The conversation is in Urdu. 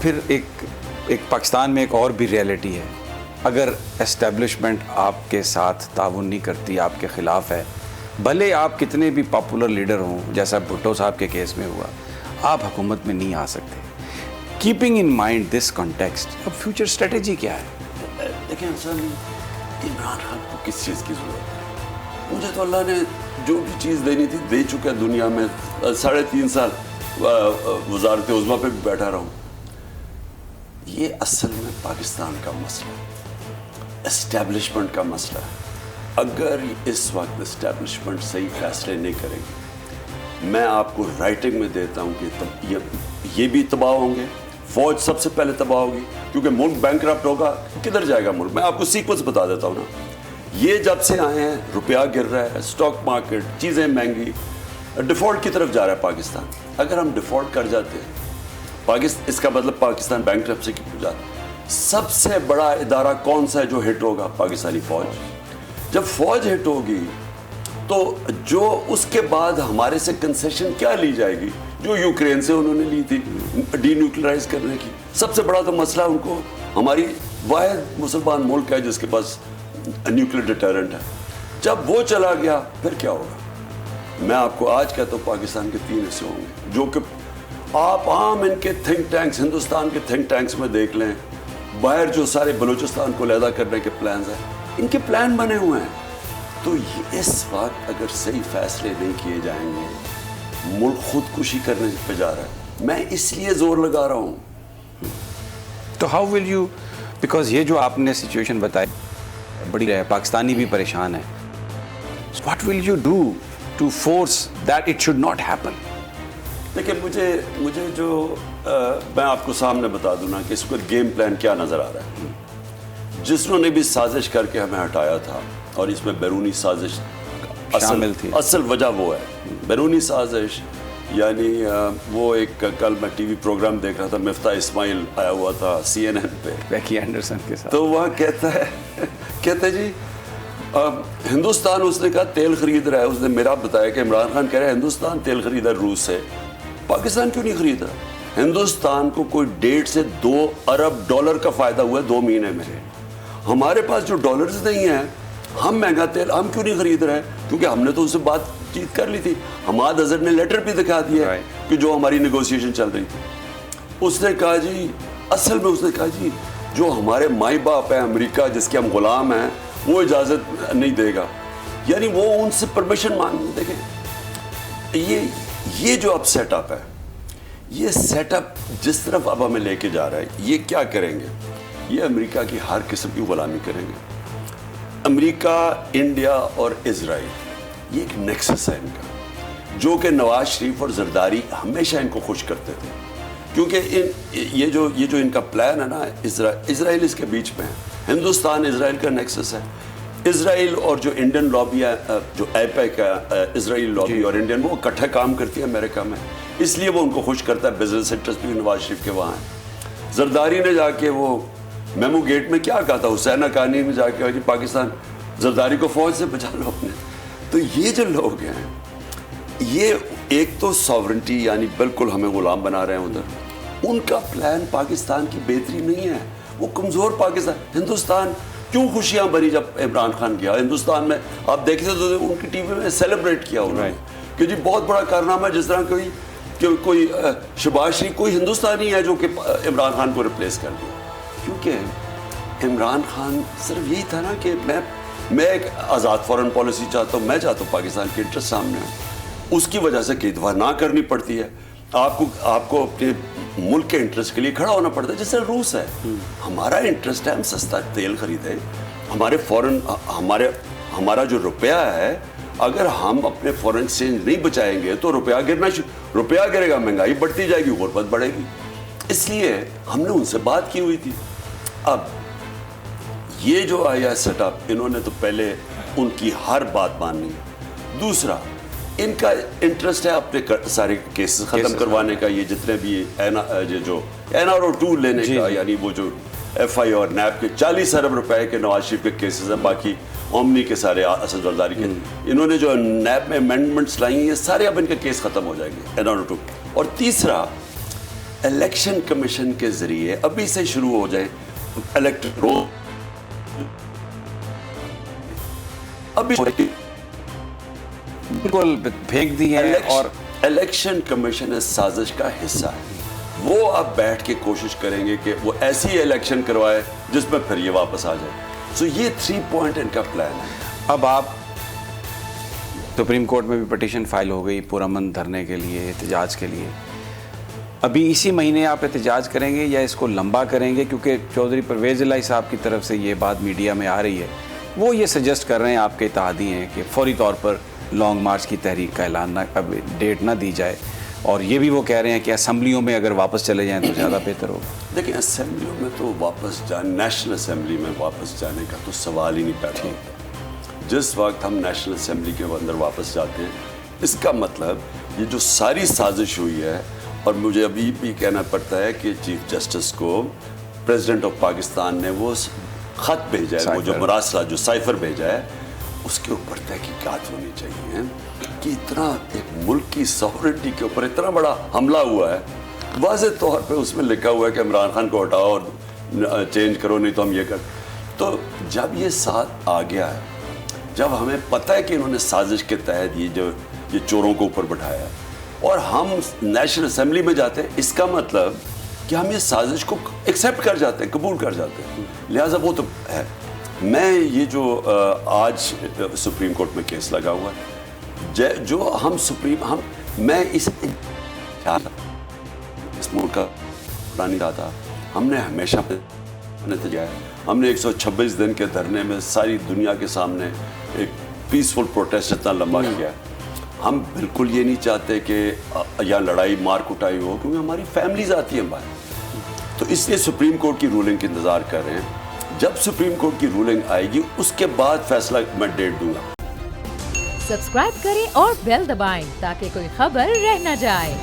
پھر ایک پاکستان میں ایک اور بھی ریئلٹی ہے. اگر اسٹیبلشمنٹ آپ کے ساتھ تعاون نہیں کرتی, آپ کے خلاف ہے, بھلے آپ کتنے بھی پاپولر لیڈر ہوں, جیسا بھٹو صاحب کے کیس میں ہوا, آپ حکومت میں نہیں آ سکتے. Keeping in mind this context, اب فیوچر اسٹریٹجی کیا ہے؟ دیکھیں انسان, عمران خان کو کس چیز کی ضرورت ہے؟ مجھے تو اللہ نے جو بھی چیز دینی تھی دے چکا ہے دنیا میں. 3.5 سال وزارت عظمیٰ پہ بھی بیٹھا رہا ہوں. یہ اصل میں پاکستان کا مسئلہ ہے, اسٹیبلشمنٹ کا مسئلہ ہے. اگر اس وقت اسٹیبلشمنٹ صحیح فیصلے نہیں کرے گی, میں آپ کو رائٹنگ میں دیتا ہوں کہ یہ بھی تباہ ہوں گے, فوج سب سے پہلے تباہ ہوگی, کیونکہ ملک بینکرپٹ ہوگا. کدھر جائے گا ملک؟ میں آپ کو سیکوینس بتا دیتا ہوں نا. یہ جب سے آئے ہیں روپیہ گر رہا ہے, اسٹاک مارکیٹ, چیزیں مہنگی, ڈیفالٹ کی طرف جا رہا ہے پاکستان. اگر ہم ڈیفالٹ کر جاتے ہیں اس کا مطلب پاکستان بینکرپسی کی جاتا. سب سے بڑا ادارہ کون سا ہے جو ہٹ ہوگا؟ پاکستانی فوج. جب فوج ہٹ ہوگی تو جو اس کے بعد ہمارے سے کنسیشن کیا لی جائے گی جو یوکرین سے انہوں نے لی تھی ڈی نیوکلرائز کرنے کی. سب سے بڑا تو مسئلہ ان کو, ہماری واحد مسلمان ملک ہے جس کے پاس نیوکلیر ڈیٹرنٹ ہے. جب وہ چلا گیا پھر کیا ہوگا؟ میں آپ کو آج کہتا ہوں پاکستان کے 3 حصے ہوں گے, جو کہ آپ عام ان کے تھنک ٹینکس, ہندوستان کے تھنک ٹینکس میں دیکھ لیں. باہر جو سارے بلوچستان کو علیحدہ کرنے کے پلانز ہیں, ان کے پلان بنے ہوئے ہیں. تو اس وقت اگر صحیح فیصلے نہیں کیے جائیں گے, ملک خودکشی کرنے پہ جا رہا ہے. میں اس لیے زور لگا رہا ہوں. تو ہاؤ ول یو, بیکاز یہ جو آپ نے سچویشن بتائی بڑی ہے, پاکستانی بھی پریشان ہے, what will you do to force that it should not happen? دیکھیں مجھے جو میں آپ کو سامنے بتا دوں نا کہ اس وقت گیم پلان کیا نظر آ رہا ہے. جس نے بھی سازش کر کے ہمیں ہٹایا تھا, اور اس میں بیرونی سازش شامل تھی. اصل وجہ وہ ہے بیرونی سازش. یعنی وہ ایک کل میں ٹی وی پروگرام دیکھ رہا تھا, مفتاح اسماعیل آیا ہوا تھا CNN پہ, بیکی اینڈرسن کے ساتھ. تو وہاں کہتا ہے جی ہندوستان, اس نے کہا تیل خرید رہا ہے. اس نے میرا بتایا کہ عمران خان کہہ رہا ہے ہندوستان تیل خرید رہا ہے روس سے, پاکستان کیوں نہیں خرید رہا؟ ہندوستان کو کوئی 1.5 سے 2 ارب ڈالر کا فائدہ ہوا ہے 2 مہینے میں. ہمارے پاس جو ڈالرز نہیں ہیں, ہم مہنگا تیل ہم کیوں نہیں خرید رہے ہیں؟ کیونکہ ہم نے تو اس سے بات چیت کر لی تھی. حماد اظہر نے لیٹر بھی دکھا دیا کہ جو ہماری نیگوسیشن چل رہی تھی. اس نے کہا جی, اصل میں اس نے کہا جی جو ہمارے مائی باپ ہے امریکہ جس کے ہم غلام ہیں وہ اجازت نہیں دے گا. یعنی وہ ان سے پرمیشن مانگ. دیکھیں یہ جو اب سیٹ اپ ہے, یہ سیٹ اپ جس طرف اب ہمیں لے کے جا رہا ہے, یہ کیا کریں گے؟ یہ امریکہ کی ہر قسم کی غلامی کریں گے. امریکہ, انڈیا اور اسرائیل, یہ ایک نیکسس ہے ان کا, جو کہ نواز شریف اور زرداری ہمیشہ ان کو خوش کرتے تھے. کیونکہ یہ جو ان کا پلان ہے نا, اسرائیل اس کے بیچ میں ہے. ہندوستان اسرائیل کا نیکسس ہے. اسرائیل اور جو انڈین لابی ہے, جو ایپیک ہے, اسرائیل لابی اور انڈین, وہ اکٹھا کام کرتی ہے امریکہ میں, اس لیے وہ ان کو خوش کرتا ہے. بزنس انٹرسٹ بھی نواز شریف کے وہاں ہیں. زرداری نے جا کے وہ میمو گیٹ میں کیا کہا تھا, حسین حقانی میں جا کے جی پاکستان زرداری کو فوج سے بچا لو اپنے. تو یہ جو لوگ ہیں, یہ ایک تو ساورنٹی یعنی بالکل ہمیں غلام بنا رہے ہیں ادھر. ان کا پلان پاکستان کی بہتری نہیں ہے, وہ کمزور پاکستان. ہندوستان کیوں خوشیاں بری جب عمران خان گیا ہندوستان میں؟ آپ دیکھتے تو ان کی ٹی وی میں سیلیبریٹ کیا انہوں نے کہ جی بہت بڑا کارنامہ. جس طرح کوئی شہباز شریف کوئی ہندوستانی ہے جو کہ عمران خان کو ریپلیس کر دیا. کیونکہ عمران خان صرف یہی تھا نا کہ میں ایک آزاد فورن پالیسی چاہتا ہوں, میں چاہتا ہوں پاکستان کے انٹرسٹ سامنے ہوں. اس کی وجہ سے کئی دفعہ نہ کرنی پڑتی ہے. آپ کو اپنے ملک کے انٹرسٹ کے لیے کھڑا ہونا پڑتا ہے. جیسے روس ہے, ہمارا انٹرسٹ ہے ہم سستا تیل خریدیں. ہمارے فورن ہمارا جو روپیہ ہے, اگر ہم اپنے فورن ایکسچینج نہیں بچائیں گے تو روپیہ گرے گا, مہنگائی بڑھتی جائے گی, غربت بڑھے گی. اس لیے ہم نے ان سے بات کی ہوئی تھی. اب یہ جو آیا سیٹ اپ, انہوں نے تو پہلے ان کی ہر بات ماننی ہے. دوسرا, ان کا انٹرسٹ ہے اپنے سارے کیسز ختم کروانے کا. یہ جتنے بھی جو NRO2 لینے کا, یعنی وہ جو FI اور نیب کے 40 ارب روپے کے نواز شریف کے کیسز ہیں, باقی اومنی کے سارے اسد زرداری کے, انہوں نے جو نیب میں امینڈمنٹس لائی ہیں, یہ سارے اب ان کے کیس ختم ہو جائیں گے NRO2. اور تیسرا, الیکشن کمیشن کے ذریعے ابھی سے شروع ہو جائیں الیکٹرول ابھی بالکل پھینک دی ہے. اور الیکشن کمیشن اس سازش کا حصہ ہے. وہ اب بیٹھ کے کوشش کریں گے کہ وہ ایسی الیکشن کروائے جس میں پھر یہ واپس آ جائے. سو یہ 3 پوائنٹ ان کا پلان ہے. اب آپ سپریم کورٹ میں بھی پٹیشن فائل ہو گئی پرامن دھرنے کے لیے, احتجاج کے لیے. ابھی اسی مہینے آپ احتجاج کریں گے یا اس کو لمبا کریں گے؟ کیونکہ چودھری پرویز الہی صاحب کی طرف سے یہ بات میڈیا میں آ رہی ہے, وہ یہ سجیسٹ کر رہے ہیں, آپ کے اتحادی ہیں, کہ فوری طور پر لانگ مارچ کی تحریک کا اعلان اب ڈیٹ نہ دی جائے. اور یہ بھی وہ کہہ رہے ہیں کہ اسمبلیوں میں اگر واپس چلے جائیں تو زیادہ بہتر ہوگا. دیکھیں اسمبلیوں میں تو واپس نیشنل اسمبلی میں واپس جانے کا تو سوال ہی نہیں پیدا ہوتا. جس وقت ہم نیشنل اسمبلی کے اندر واپس جاتے ہیں, اس کا مطلب یہ جو ساری سازش ہوئی ہے, اور مجھے ابھی بھی کہنا پڑتا ہے کہ چیف جسٹس کو پریزیڈنٹ آف پاکستان نے وہ خط بھیجا ہے, وہ جو مراسلہ جو سائفر بھیجا ہے, اس کے اوپر تحقیقات ہونی چاہیے کہ اتنا ایک ملک کی سوورنٹی کے اوپر اتنا بڑا حملہ ہوا ہے. واضح طور پہ اس میں لکھا ہوا ہے کہ عمران خان کو ہٹاؤ اور چینج کرو, نہیں تو ہم یہ کر. تو جب یہ ساتھ آ گیا ہے, جب ہمیں پتہ ہے کہ انہوں نے سازش کے تحت یہ چوروں کو اوپر بٹھایا ہے, اور ہم نیشنل اسمبلی میں جاتے ہیں, اس کا مطلب کہ ہم یہ سازش کو ایکسیپٹ کر جاتے ہیں, قبول کر جاتے ہیں. لہٰذا وہ تو ہے. میں یہ جو آج سپریم کورٹ میں کیس لگا ہوا ہے, جو میں اس ملک کا پرانی رہا تھا, ہم نے ہمیشہ ہم نے 126 دن کے دھرنے میں ساری دنیا کے سامنے ایک پیسفل پروٹیسٹ اتنا لمبا کیا ہے. ہم بالکل یہ نہیں چاہتے کہ یا لڑائی مار کٹائی ہو, کیونکہ ہماری فیملیز آتی ہیں باہر. تو اس لیے سپریم کورٹ کی رولنگ کا انتظار کر رہے ہیں. جب سپریم کورٹ کی رولنگ آئے گی اس کے بعد فیصلہ میں ڈیٹ دوں گا. سبسکرائب کریں اور بیل دبائیں تاکہ کوئی خبر رہ نہ جائے.